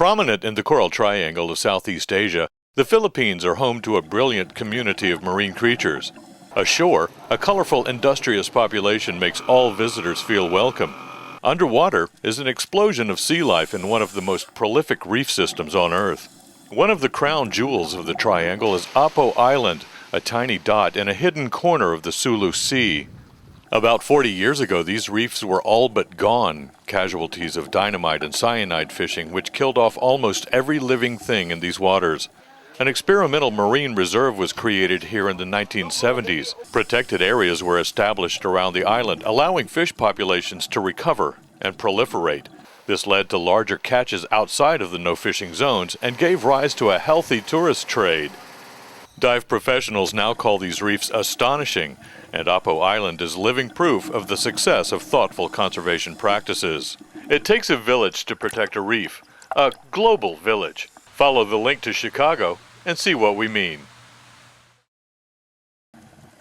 Prominent in the Coral Triangle of Southeast Asia, the Philippines are home to a brilliant community of marine creatures. Ashore, a colorful, industrious population makes all visitors feel welcome. Underwater is an explosion of sea life in one of the most prolific reef systems on Earth. One of the crown jewels of the triangle is Apo Island, a tiny dot in a hidden corner of the Sulu Sea. About 40 years ago, these reefs were all but gone, casualties of dynamite and cyanide fishing, which killed off almost every living thing in these waters. An experimental marine reserve was created here in the 1970s. Protected areas were established around the island, allowing fish populations to recover and proliferate. This led to larger catches outside of the no-fishing zones and gave rise to a healthy tourist trade. Dive professionals now call these reefs astonishing, and Oppo Island is living proof of the success of thoughtful conservation practices. It takes a village to protect a reef, a global village. Follow the link to Chicago and see what we mean.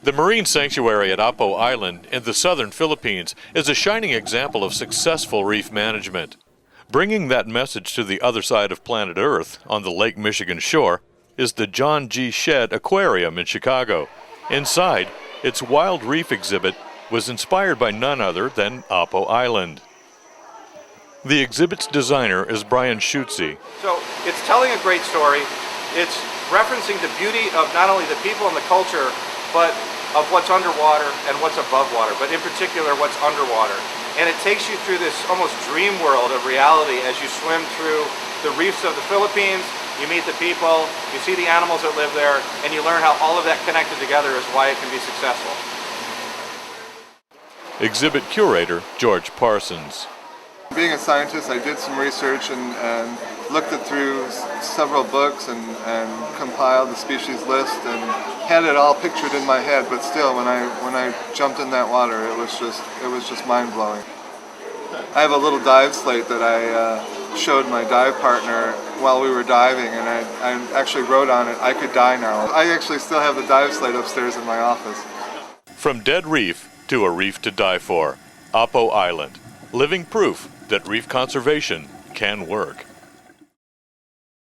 The marine sanctuary at Apo Island in the southern Philippines is a shining example of successful reef management. Bringing that message to the other side of planet Earth on the Lake Michigan shore is the John G. Shedd Aquarium in Chicago. Inside, its wild reef exhibit was inspired by none other than Oppo Island. The exhibit's designer is Brian Schutze. So it's telling a great story. It's referencing the beauty of not only the people and the culture, but of what's underwater and what's above water, but in particular what's underwater. And it takes you through this almost dream world of reality as you swim through the reefs of the Philippines. You meet the people, you see the animals that live there, and you learn how all of that connected together is why it can be successful. Exhibit curator George Parsons. Being a scientist, I did some research and looked it through several books and compiled the species list and had it all pictured in my head. But still, when I jumped in that water, it was just mind blowing. I have a little dive slate that I showed my dive partner while we were diving, and I actually wrote on it, "I could die now." I actually still have the dive slate upstairs in my office. From dead reef to a reef to die for, Oppo Island, living proof that reef conservation can work.